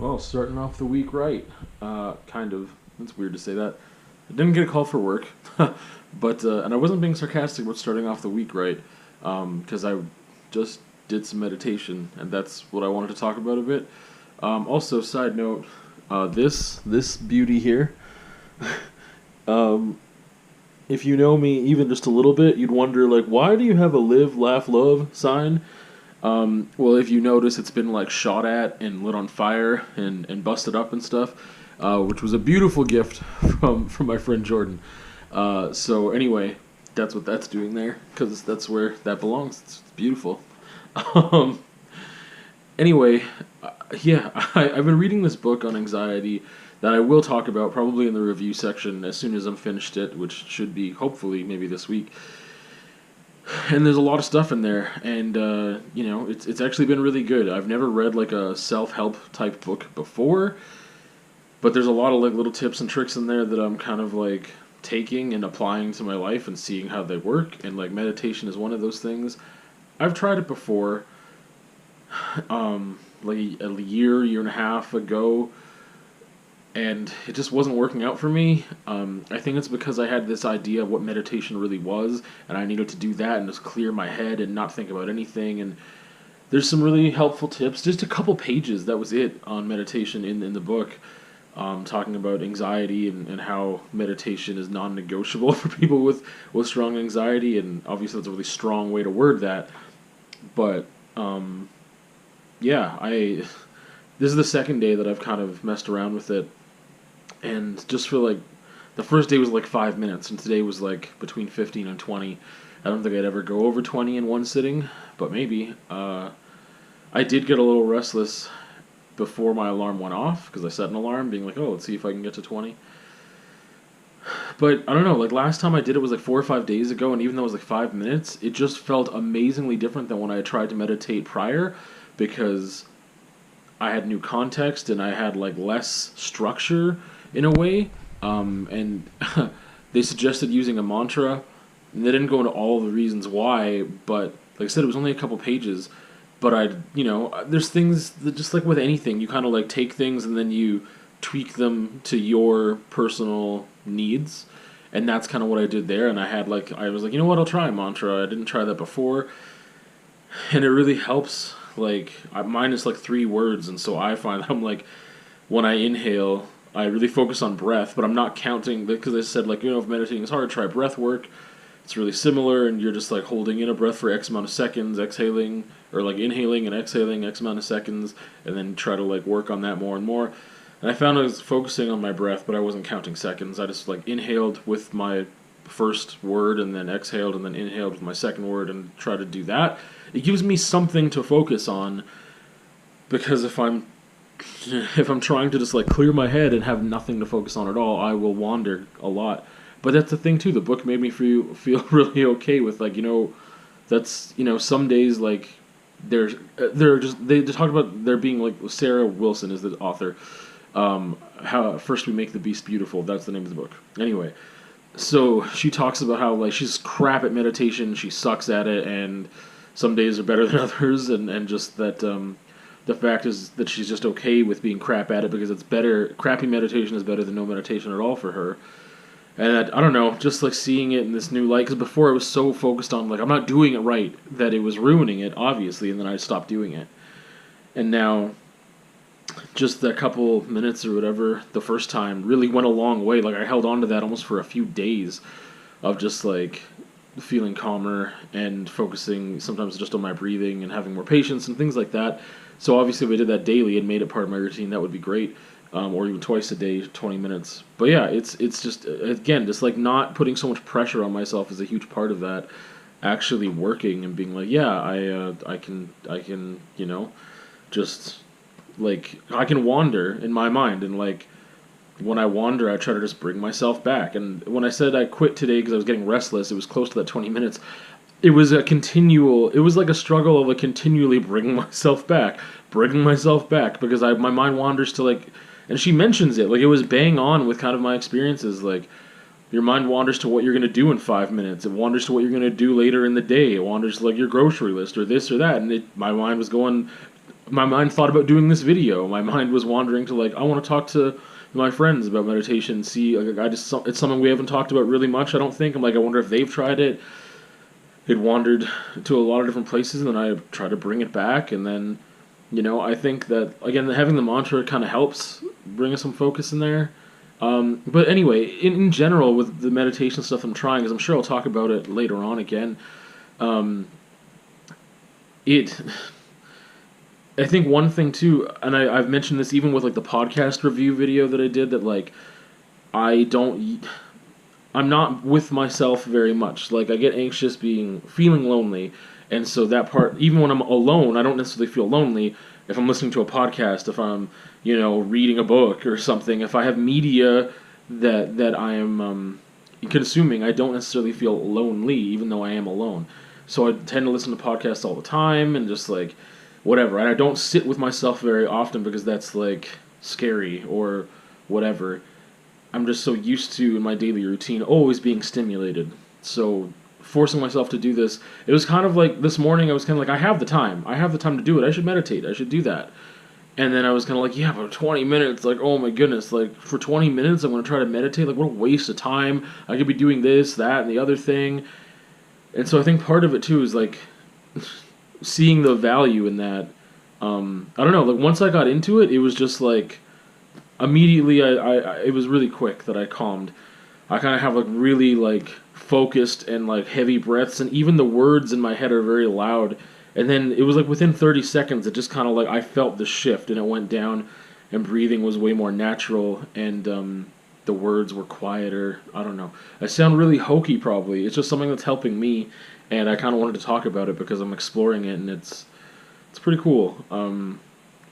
Well, starting off the week right. Kind of. It's weird to say that. I didn't get a call for work, but and I wasn't being sarcastic about starting off the week right, because I just did some meditation, and that's what I wanted to talk about a bit. Also, side note, this beauty here. Um, if you know me even just a little bit, you'd wonder like, why do you have a live, laugh, love sign? Well, if you notice, it's been like shot at and lit on fire and busted up and stuff, which was a beautiful gift from my friend Jordan. So anyway, that's what that's doing there because that's where that belongs. It's beautiful. Um, anyway, yeah, I've been reading this book on anxiety that I will talk about probably in the review section as soon as I'm finished it, which should be hopefully maybe this week. And there's a lot of stuff in there, and it's actually been really good. I've never read like a self help type book before, but there's a lot of like little tips and tricks in there that I'm kind of like taking and applying to my life and seeing how they work. And like meditation is one of those things. I've tried it before, like a year and a half ago, and it just wasn't working out for me. I think it's because I had this idea of what meditation really was, and I needed to do that and just clear my head and not think about anything. And there's some really helpful tips, just a couple pages, that was it, on meditation in the book, talking about anxiety and how meditation is non-negotiable for people with strong anxiety. And obviously that's a really strong way to word that. But, yeah, this is the second day that I've kind of messed around with it. And just for like, the first day was like 5 minutes, and today was like between 15 and 20. I don't think I'd ever go over 20 in one sitting, but maybe. I did get a little restless before my alarm went off, because I set an alarm being like, oh, let's see if I can get to 20. But I don't know, like last time I did it was like 4 or 5 days ago, and even though it was like 5 minutes, it just felt amazingly different than when I tried to meditate prior, because I had new context and I had like less structure in a way. And they suggested using a mantra, and they didn't go into all the reasons why. But like I said, it was only a couple pages. But there's things that just like with anything, you kind of like take things and then you tweak them to your personal needs. And that's kind of what I did there. And I was like, you know what, I'll try a mantra. I didn't try that before, and it really helps. Like mine is like 3 words, and so I find that I'm like, when I inhale, I really focus on breath, but I'm not counting, because I said like, if meditating is hard, try breath work. It's really similar, and you're just like holding in a breath for X amount of seconds, exhaling, or like inhaling and exhaling X amount of seconds, and then try to like work on that more and more. And I found I was focusing on my breath, but I wasn't counting seconds. I just like inhaled with my first word, and then exhaled, and then inhaled with my second word, and try to do that. It gives me something to focus on, because if I'm trying to just like clear my head and have nothing to focus on at all, I will wander a lot. But that's the thing too. The book made me feel really okay with like, that's, some days like they're just they talk about there being like, Sarah Wilson is the author. How first we make the beast beautiful. That's the name of the book. Anyway, so she talks about how like she's crap at meditation, she sucks at it, and some days are better than others, and just that the fact is that she's just okay with being crap at it, because it's better. Crappy meditation is better than no meditation at all for her. And I don't know, just like seeing it in this new light, because before I was so focused on like I'm not doing it right that it was ruining it, obviously, and then I stopped doing it. And now, just that couple minutes or whatever, the first time really went a long way. Like I held on to that almost for a few days, of just like feeling calmer and focusing sometimes just on my breathing and having more patience and things like that. So obviously, if I did that daily and made it part of my routine, that would be great. Or even twice a day, 20 minutes. But yeah, it's just, again, just like not putting so much pressure on myself is a huge part of that. Actually working and being like, yeah, I can just like I can wander in my mind, and like when I wander, I try to just bring myself back. And when I said I quit today because I was getting restless, it was close to that 20 minutes. It was it was like a struggle of like continually bringing myself back, because my mind wanders to like, and she mentions it, like it was bang on with kind of my experiences, like your mind wanders to what you're going to do in 5 minutes, it wanders to what you're going to do later in the day, it wanders to like your grocery list or this or that, and my mind was going my mind thought about doing this video. My mind was wandering to like, I want to talk to my friends about meditation. See, like, it's something we haven't talked about really much. I don't think. I'm like, I wonder if they've tried it. It wandered to a lot of different places, and then I tried to bring it back. And then, I think that again, having the mantra kind of helps bring some focus in there. But anyway, in general, with the meditation stuff I'm trying, because I'm sure I'll talk about it later on again. I think one thing too, and I've mentioned this even with like the podcast review video that I did, that like I'm not with myself very much. Like I get anxious feeling lonely, and so that part, even when I'm alone, I don't necessarily feel lonely. If I'm listening to a podcast, if I'm reading a book or something, if I have media that I am consuming, I don't necessarily feel lonely, even though I am alone. So I tend to listen to podcasts all the time and just like whatever. And I don't sit with myself very often because that's like scary or whatever. I'm just so used to, in my daily routine, always being stimulated. So forcing myself to do this, it was kind of like this morning I was kind of like, I have the time to do it, I should meditate, I should do that. And then I was kind of like, yeah, but 20 minutes, like, oh my goodness, like, for 20 minutes I'm going to try to meditate, like, what a waste of time, I could be doing this, that, and the other thing. And so I think part of it too is like seeing the value in that. I don't know, like once I got into it, it was just like immediately it was really quick that I calmed. I kind of have like really like focused and like heavy breaths, and even the words in my head are very loud. And then it was like within 30 seconds, it just kind of like I felt the shift, and it went down, and breathing was way more natural, and the words were quieter. I don't know. I sound really hokey probably. It's just something that's helping me, and I kind of wanted to talk about it because I'm exploring it, and it's pretty cool.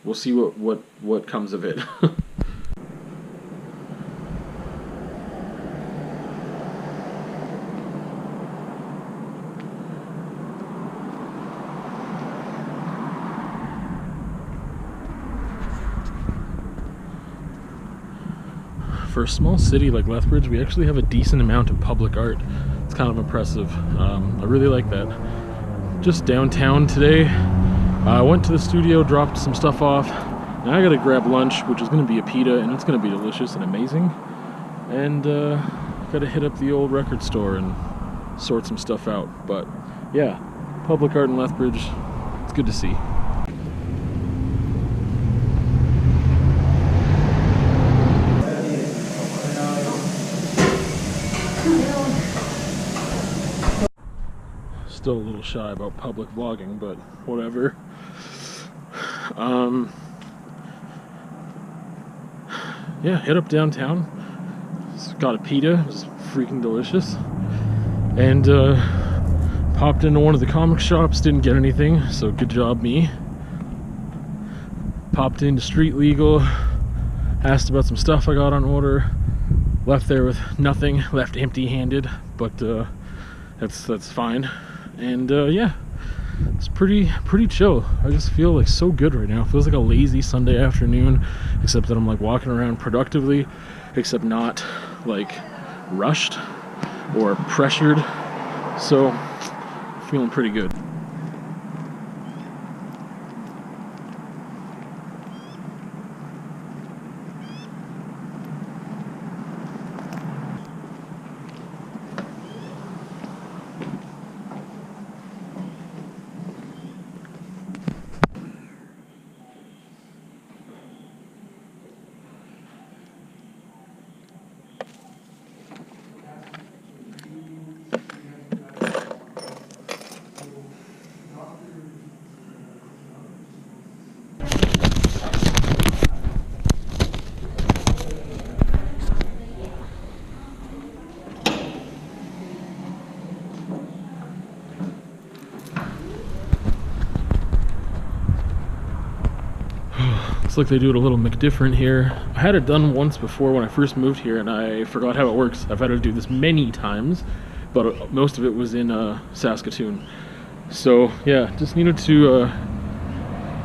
We'll see what comes of it. For a small city like Lethbridge, we actually have a decent amount of public art. It's kind of impressive. I really like that. Just downtown today. I went to the studio, dropped some stuff off. Now I gotta grab lunch, which is gonna be a pita, and it's gonna be delicious and amazing. And gotta hit up the old record store and sort some stuff out. But yeah, public art in Lethbridge, it's good to see. Still a little shy about public vlogging, but whatever. Yeah, hit up downtown. Just got a pita, it's freaking delicious. And popped into one of the comic shops, didn't get anything, so good job me. Popped into Street Legal, asked about some stuff I got on order. Left there with nothing, left empty-handed, but that's fine. And yeah, it's pretty chill. I just feel like so good right now. It feels like a lazy Sunday afternoon, except that I'm like walking around productively, except not like rushed or pressured. So feeling pretty good. Looks like they do it a little McDifferent here. I had it done once before when I first moved here, and I forgot how it works. I've had to do this many times, but most of it was in Saskatoon. So yeah, just needed to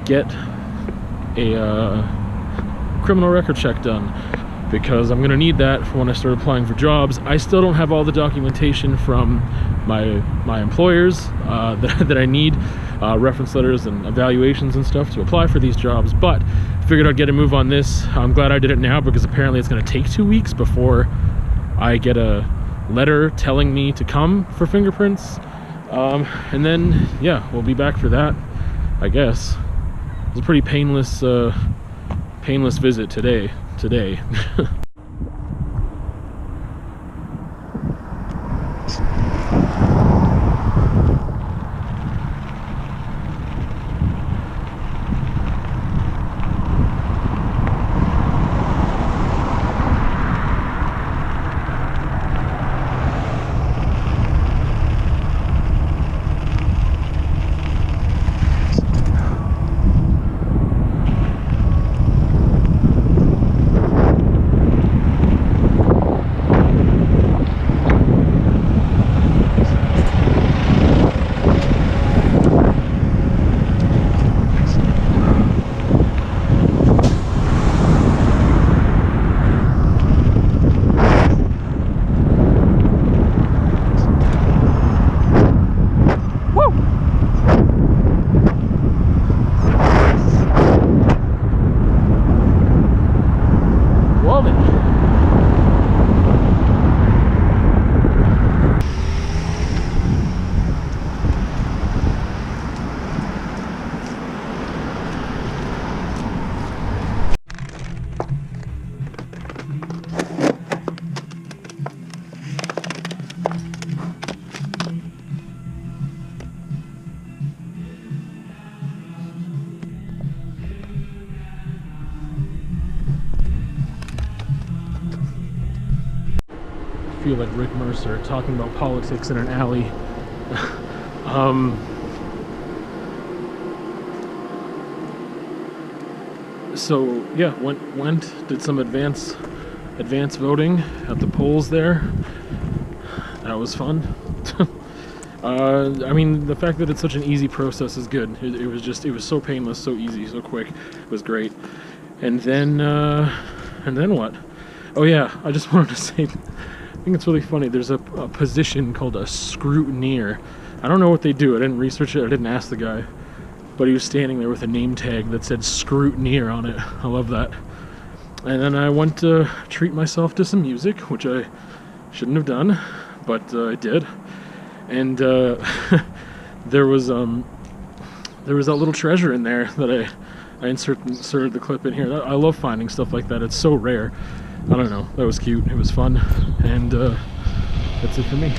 get a criminal record check done. because I'm gonna need that for when I start applying for jobs. I still don't have all the documentation from my employers that I need, reference letters and evaluations and stuff to apply for these jobs, but figured I'd get a move on this. I'm glad I did it now, because apparently it's gonna take 2 weeks before I get a letter telling me to come for fingerprints. And then, yeah, we'll be back for that, I guess. It was a pretty painless visit today. Feel like Rick Mercer talking about politics in an alley. So yeah, went did some advance voting at the polls there. That was fun. I mean, the fact that it's such an easy process is good. It was so painless, so easy, so quick. It was great. And then what? Oh yeah, I just wanted to say, I think it's really funny. There's a position called a scrutineer. I don't know what they do. I didn't research it. I didn't ask the guy. But he was standing there with a name tag that said scrutineer on it. I love that. And then I went to treat myself to some music, which I shouldn't have done, but I did. And there was that little treasure in there that I inserted the clip in here. I love finding stuff like that. It's so rare. I don't know. That was cute. It was fun. And that's it for me.